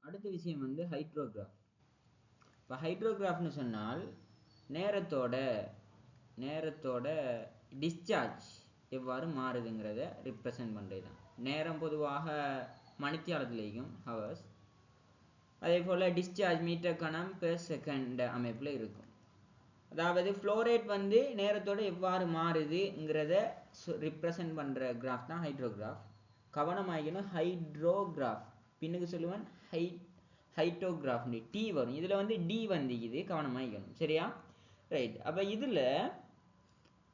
அடுத்த விஷயம் வந்து ஹைட்ரோகிராஃப். இப்போ ஹைட்ரோகிராஃப்னு சொன்னால் நேரத்தோட டிஸ்சார்ஜ் எவ்வாறு மாறுதுங்கிறத ரிப்ரசன்ட் பண்ணுறது தான். நேரம் பொதுவாக மணித்தியாலத்திலேயும் ஹவர்ஸ், அதே போல் டிஸ்சார்ஜ் மீட்டர் கணம் பெர் செகண்ட் அமைப்பில் இருக்கும். அதாவது ஃப்ளோரேட் வந்து நேரத்தோட எவ்வாறு மாறுதுங்கிறத ரிப்ரசன்ட் பண்ணுற கிராஃப் தான் ஹைட்ரோகிராஃப். கவனமாகணும், ஹைட்ரோகிராஃப் பின்னுக்கு சொல்லுவேன் ஹைட்டோகிராஃப் டி வரும், இதில் வந்து டி வந்துக்குது, கவனமாகணும். சரியா? ரைட். அப்போ இதில்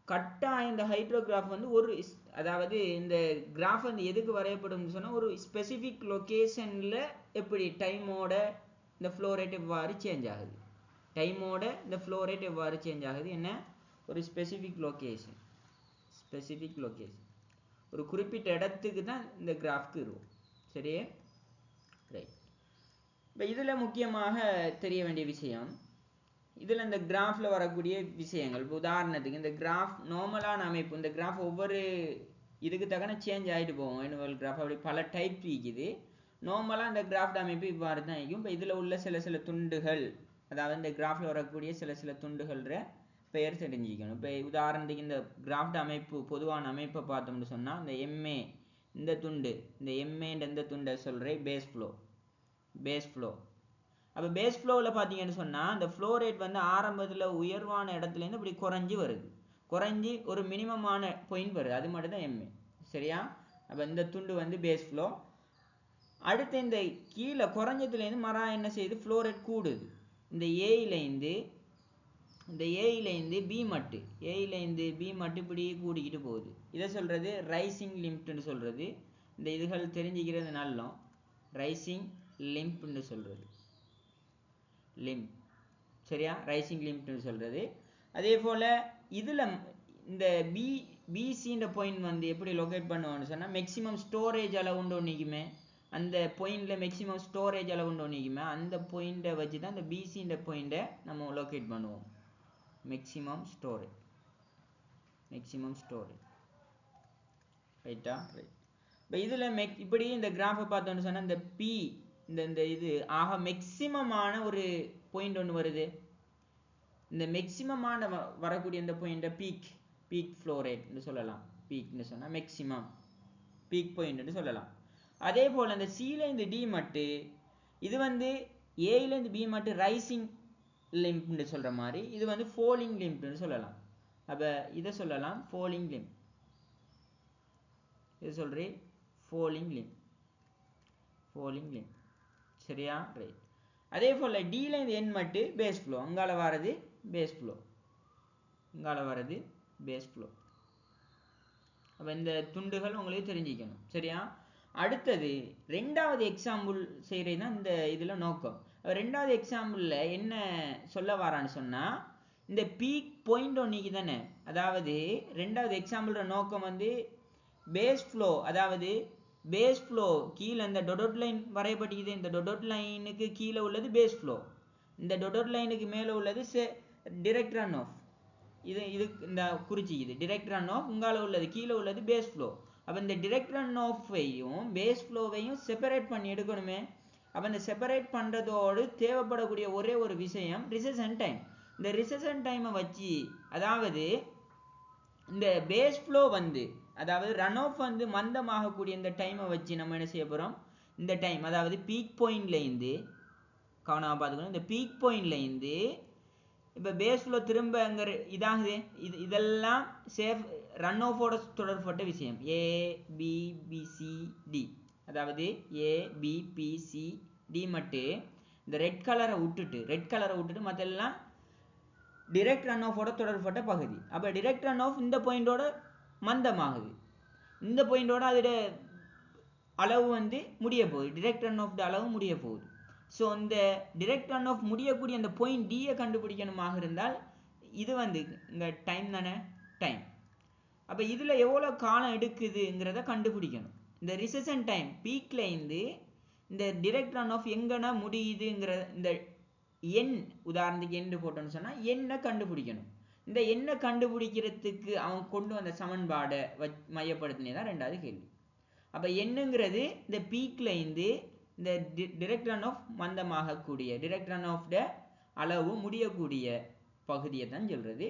கட்டாக இந்த ஹைட்ரோகிராஃப் வந்து அதாவது இந்த கிராஃப் வந்து எதுக்கு வரையப்படும்னு சொன்னால், ஒரு ஸ்பெசிஃபிக் லொக்கேஷனில் எப்படி டைமோட இந்த ஃப்ளோரேட் எவ்வாறு சேஞ்ச் ஆகுது, இந்த ஃப்ளோரேட் எவ்வாறு சேஞ்ச் ஆகுது, என்ன ஒரு ஸ்பெசிஃபிக் லொக்கேஷன், ஒரு குறிப்பிட்ட இடத்துக்கு தான் இந்த கிராஃப்க்கு இருக்கும். சரியே? ரைட். இப்போ இதில் முக்கியமாக தெரிய வேண்டிய விஷயம், இதில் இந்த கிராஃபில் வரக்கூடிய விஷயங்கள். உதாரணத்துக்கு இந்த கிராஃப் நார்மலான அமைப்பு, இந்த கிராஃப் ஒவ்வொரு இதுக்கு தக்கன சேஞ்ச் ஆகிட்டு போகும். ஆனுவல் கிராஃப் அப்படி பல டைப் இருக்குது. நார்மலாக இந்த கிராஃப்ட் அமைப்பு இவ்வாறு தான் இருக்கும். இப்போ இதில் உள்ள சில துண்டுகள், அதாவது இந்த கிராஃபில் வரக்கூடிய சில துண்டுகள்ற பெயர் தெரிஞ்சுக்கணும். இப்போ உதாரணத்துக்கு இந்த கிராஃப்ட் அமைப்பு பொதுவான அமைப்பை பார்த்தோம்னு சொன்னால், இந்த எம்ஏ இந்த துண்டு, இந்த எம்ஏன்ற இந்த துண்டை சொல்கிறேன் பேஸ் ஃப்ளோ. அப்போ பேஸ் ஃப்ளோவில் பார்த்தீங்கன்னு சொன்னால், இந்த ஃப்ளோ ரேட் வந்து ஆரம்பத்தில் உயர்வான இடத்துலேருந்து இப்படி குறைஞ்சி ஒரு மினிமமான பாயிண்ட் வருது, அது மட்டும் தான் எம்ஏ. சரியா? அப்போ இந்த துண்டு வந்து பேஸ் ஃப்ளோ. அடுத்து இந்த கீழே குறைஞ்சதுலேருந்து மரம் என்ன செய்யுது, ஃப்ளோ ரேட் கூடுது. இந்த ஏயிலேருந்து பி மட்டு இப்படி கூடிக்கிட்டு போகுது. இதை சொல்கிறது ரைசிங் லிமிட்னு சொல்கிறது. இந்த இதுகள் தெரிஞ்சுக்கிறது நல்லோம். ரைசிங் லிம்ப்னு சொல்கிறது, சரியா? ரைசிங் லிம்ப்னு சொல்கிறது. அதே போல் இதில் இந்த பிசின்ற பாயிண்ட் வந்து எப்படி லொக்கேட் பண்ணுவோம்னு சொன்னால், மேக்ஸிமம் ஸ்டோரேஜ் அளவு உண்டு ஒன்றிக்குமே, அந்த பாயிண்டில் மேக்ஸிமம் ஸ்டோரேஜ் அளவு உண்டு ஒன்றிக்குமே, அந்த பாயிண்ட்டை வச்சு தான் இந்த பிசின்ற பாயிண்ட்டை நம்ம லொக்கேட் பண்ணுவோம். மேக்ஸிமம் ஸ்டோரேஜ் ரைட்டா? ரைட். இப்போ இதில் இப்படி இந்த கிராஃபை பார்த்தோன்னு சொன்னால், இந்த பி இந்த இது ஆக மேக்ஸிமமான ஒரு பாயிண்ட் ஒன்று வருது. இந்த மேக்ஸிமமான வரக்கூடிய இந்த பாயிண்ட்டை பீக் ஃப்ளோ ரேட்னு சொல்லலாம். பீக்னு சொன்னால் மேக்ஸிமம் பீக் பாயிண்ட்னு சொல்லலாம். அதே போல் இந்த சிலேருந்து டி மட்டு, இது வந்து ஏலேருந்து பி மட்டு ரைசிங் லிம்ப்னு சொல்கிற மாதிரி, இது வந்து ஃபோலிங் லிம்ப்னு சொல்லலாம். அப்போ இதை சொல்லலாம் ஃபோலிங் லிம்ப். இது சொல்கிறேன் ஃபோலிங் லிம்ப். சரியா? ரைட். அதே போல் டிலேருந்து என் மட்டு பேஸ் ஃப்ளோ, அங்கால வரது பேஸ் ஃப்ளோ. அப்போ இந்த துண்டுகள் உங்களுக்கு தெரிஞ்சிக்கணும். சரியா? அடுத்தது ரெண்டாவது எக்ஸாம்பிள் செய்கிறது தான் இந்த இதில் நோக்கம். ரெண்டாவது எக்ஸாம்பிளில் என்ன சொல்ல வரான்னு சொன்னால், இந்த பீக் பாயிண்ட் ஒன்றைக்கு தானே, அதாவது ரெண்டாவது எக்ஸாம்பிளோட நோக்கம் வந்து பேஸ் ஃப்ளோ, அதாவது பேஸ் ஃப்ளோ கீழே இந்த டொடோட் லைன் வரையப்பட்டிக்குது. இந்த டொடோட் லைனுக்கு கீழே உள்ளது பேஸ் ஃப்ளோ, இந்த டொடோட் லைனுக்கு மேலே உள்ளது டிரெக்ட் ரன் ஆஃப். இது இந்த குறிச்சிக்குது டிரெக்ட் ரன் ஆஃப். உங்கால உள்ளது கீழே உள்ளது பேஸ் ஃப்ளோ. அப்போ இந்த டிரெக்ட் ரன் ஆஃபையும் பேஸ் ஃப்ளோவையும் செப்பரேட் பண்ணி எடுக்கணுமே. அப்போ இந்த செப்பரேட் பண்ணுறதோடு தேவைப்படக்கூடிய ஒரே ஒரு விஷயம் ரிசெஷன் டைம். இந்த ரிசெஷன் டைமை வச்சு, அதாவது இந்த பேஸ் ஃப்ளோ வந்து, அதாவது ரன் ஆஃப் வந்து மந்தமாகக்கூடிய இந்த டைமை வச்சு நம்ம என்ன செய்ய போகிறோம், இந்த டைம் அதாவது பீக் பாயிண்ட்லேருந்து கவனமாக பார்த்துக்கணும். இந்த பீக் பாயிண்ட்லேருந்து இப்போ பேஸ் ஃப்ளோ திரும்ப அங்கே இதாகுது. இதெல்லாம் ரன் ஆஃபோட தொடர்பட்ட விஷயம். ஏபிபிசிடி, அதாவது ஏபிபிசிடி மட்டும் இந்த ரெட் கலரை விட்டுட்டு மற்றெல்லாம் டிரெக்ட் ரன் ஆஃபோட தொடர்பட்ட பகுதி. அப்போ டிரெக்ட் ரன் ஆஃப் இந்த பாயிண்டோட மந்தமாகுது, இந்த பாயிண்டோட அதோட அளவு வந்து முடிய போகுது, டிரெக்ட் ரன் ஆஃப் அளவு முடிய போகுது. ஸோ இந்த டிரெக்ட் ரன் ஆஃப் முடியக்கூடிய அந்த பாயிண்ட் டியை கண்டுபிடிக்கணுமாக இருந்தால் இது வந்து இந்த டைம் தானே, டைம். அப்போ இதில் எவ்வளோ காலம் எடுக்குதுங்கிறத கண்டுபிடிக்கணும். இந்த ரிசெஷன் டைம் பீக்லேருந்து இந்த டிரெக்ட் ரன் ஆஃப் எங்கன்னா முடியுதுங்கிற இந்த எண், உதாரணத்துக்கு எண்ணு போட்டோன்னு சொன்னால் எண்ணை கண்டுபிடிக்கணும். இந்த எண்ணை கண்டுபிடிக்கிறதுக்கு அவங்க கொண்டு வந்த சமன்பாடை மையப்படுத்தினே தான் ரெண்டாவது கேள்வி. அப்போ எண்ணுங்கிறது இந்த பீக்லேருந்து இந்த direct run off மந்தமாகக்கூடிய direct run off அளவு முடியக்கூடிய பகுதியை தான் சொல்றது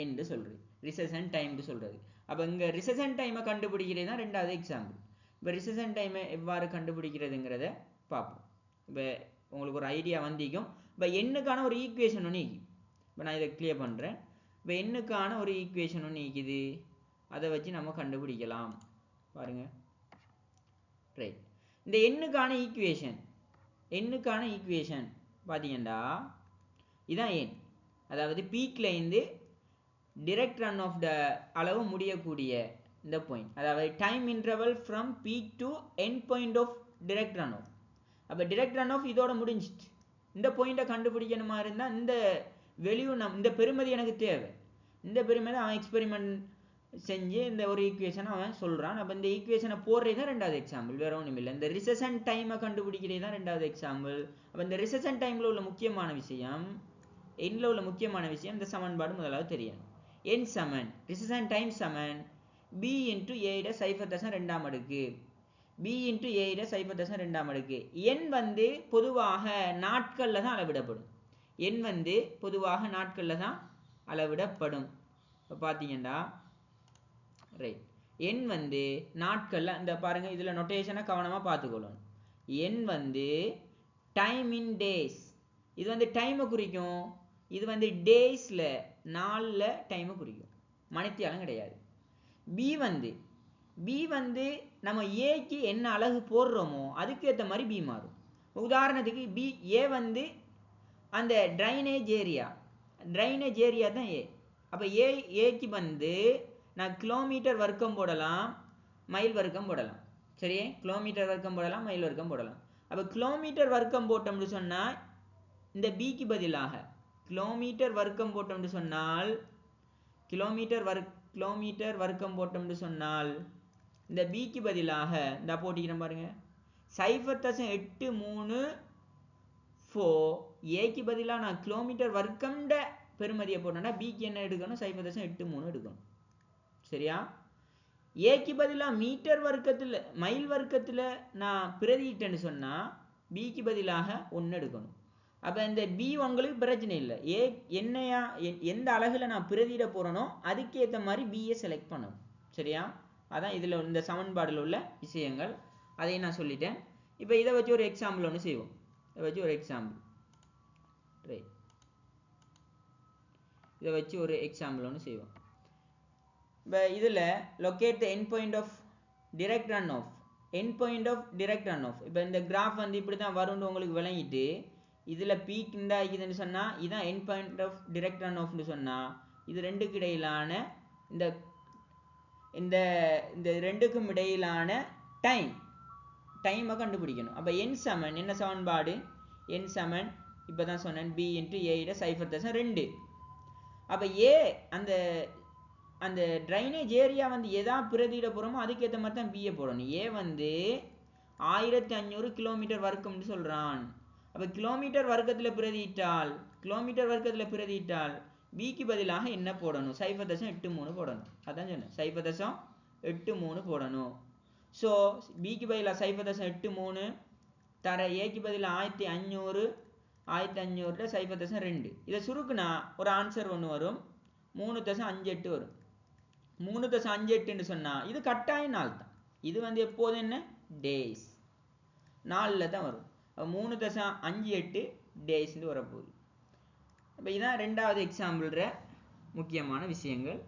என்று சொல்றது recession time சொல்றது. அப்ப இங்க recession time கண்டுபிடிக்கிறது தான் ரெண்டாவது எக்ஸாம்பிள். இப்ப recession time எவ்வாறு கண்டுபிடிக்கிறதுங்கிறத பார்ப்போம். இப்ப உங்களுக்கு ஒரு ஐடியா வந்திக்கும். இப்ப எண்ணுக்கான ஒரு ஈக்குவேஷன் ஒன்று இருக்கு. இப்ப நான் இதை கிளியர் பண்றேன். இப்ப எண்ணுக்கான ஒரு ஈக்குவேஷன் ஒன்று இருக்குது. அதை வச்சு நம்ம கண்டுபிடிக்கலாம். பாருங்க. ரைட். இந்த எண்ணுக்கான ஈக்குவேஷன் பாத்தீங்கன்னா இதான் எண். அதாவது பீக்ல இருந்து direct run of அளவு முடியக்கூடிய இந்த பாயிண்ட். அதாவது time interval from peak to end point of direct run off. அப்ப direct run off இதோட முடிஞ்சிட்டு. இந்த பாயிண்ட கண்டுபிடிக்கணுமா இருந்தா இந்த வேல்யூ இந்த பெருமதி எனக்கு தேவை. இந்த பெருமதி அவன் எக்ஸ்பெரிமெண்ட் செஞ்சு இந்த ஒரு ஈக்குவேஷன் அவன் சொல்றான். அப்ப இந்த ஈக்குவேஷனை போடுறது தான் ரெண்டாவது எக்ஸாம்பிள். வேற ஒண்ணும் இல்லை. இந்த ரிசெஷன் டைமை கண்டுபிடிக்கிறது தான் ரெண்டாவது எக்ஸாம்பிள். அப்ப இந்த ரிசெஷன் டைம்ல உள்ள முக்கியமான விஷயம் இந்த சமன்பாடு முதலாவது தெரியும். n சமன் ரிசெஷன் டைம் சமன் b into a இட 0.2 அடுக்கு b into a இட 0.2 அடுக்கு. n வந்து பொதுவாக நாட்கள்ல தான் அளவிடப்படும். பாத்தீங்கன்னா ரைட். n வந்து நாட்கள்ல இந்த பாருங்க இதுல நோட்டேஷனை கவனமா பார்த்துக்கொள்ளணும். n வந்து டைம் இன் டேஸ். இது வந்து டைமை குறிக்கும். இது வந்து டேஸ்ல நாள்ல டைமை குறிக்கும். மணித்தியாலம் கிடையாது. b வந்து நம்ம ஏக்கு என்ன அலகு போடுறோமோ அதுக்கு ஏற்ற மாதிரி b மாறும். உதாரணத்துக்கு a வந்து அந்த டிரைனேஜ் ஏரியா தான் a. அப்ப ஏக்கு வந்து நான் கிலோமீட்டர் வர்க்கம் போடலாம், மைல் வர்க்கம் போடலாம். சரி, கிலோமீட்டர் வர்க்கம் போடலாம், மைல் வர்க்கம் போடலாம். அப்ப கிலோமீட்டர் வர்க்கம் போட்டோம்னு சொன்னா இந்த பிக்கு பதிலாக கிலோமீட்டர் வர்க்கம் போட்டோம்னு சொன்னால் இந்த பிக்கு பதிலாக இந்த போட்டிக்கிறேன் பாருங்க 0.834 ஏக்கு பதிலாக நான் கிலோமீட்டர் வர்க்கம்ட பெருமதியை போட்டோம்னா பிக்கு என்ன எடுக்கணும்? 0.83 எடுக்கணும். சரியா? ஏக்கு பதிலாக மீட்டர் வர்க்கத்துல மைல் வர்க்கத்துல நான் பிரதியிட்டேன்னு சொன்னா பிக்கு பதிலாக 1 எடுக்கணும். அப்ப இந்த பி உங்களுக்கு பிரச்சனை இல்லை. என்னையா எந்த அலகுல நான் பிரதியிட போறேனோ அதுக்கேற்ற மாதிரி பிஏ செலக்ட் பண்ணணும். சரியா? அதான் இதுல இந்த சமன்பாடுல உள்ள விஷயங்கள். அதையும் நான் சொல்லிட்டேன். இப்ப இதை வச்சு ஒரு எக்ஸாம்பிள் ஒன்று செய்வோம். இதை வச்சு ஒரு எக்ஸாம்பிள் செய்வோம். இப்போ இதில் locate the end point of direct run off இப்போ இந்த கிராஃப் வந்து இப்படி தான் வரும்னு உங்களுக்கு விளங்கிட்டு இதில் பீக் இதுன்னு சொன்னால் இதுதான் end point of direct run ஆஃப்னு சொன்னால் இது ரெண்டுக்கு இடையிலான இந்த ரெண்டுக்கும் இடையிலான டைமை கண்டுபிடிக்கணும். அப்போ n சமன் என்ன சமன்பாடு? n சமன் இப்போ தான் சொன்னேன் b into a இட 0.2. அப்போ a அந்த ட்ரைனேஜ் ஏரியா வந்து எதா பிரதியிட போகிறோமோ அதுக்கேற்ற மாதிரி தான் பிஏ போடணும். ஏ வந்து 1500 கிலோமீட்டர் வர்க்கம்னு சொல்கிறான். அப்போ கிலோமீட்டர் வர்க்கத்தில் பிரதியிட்டால் பிக்கு பதிலாக என்ன போடணும்? 0.83 போடணும். அதான் சொன்னேன், 0.83 போடணும். ஸோ பிக்கு பதிலாக 0.83 தர ஏக்கு பதிலாக 1500 0.2 இதை சுருக்குனா ஒரு ஆன்சர் ஒன்று வரும், 3.58 வரும். 3.58 சொன்னா இது கட்டாய நாள் தான். இது வந்து எப்போது என்ன டேஸ் நாளில் தான் வரும். 3.58 டேஸ் வரப்போகுது. அப்போ இதான் ரெண்டாவது எக்ஸாம்பிள்ற முக்கியமான விஷயங்கள்.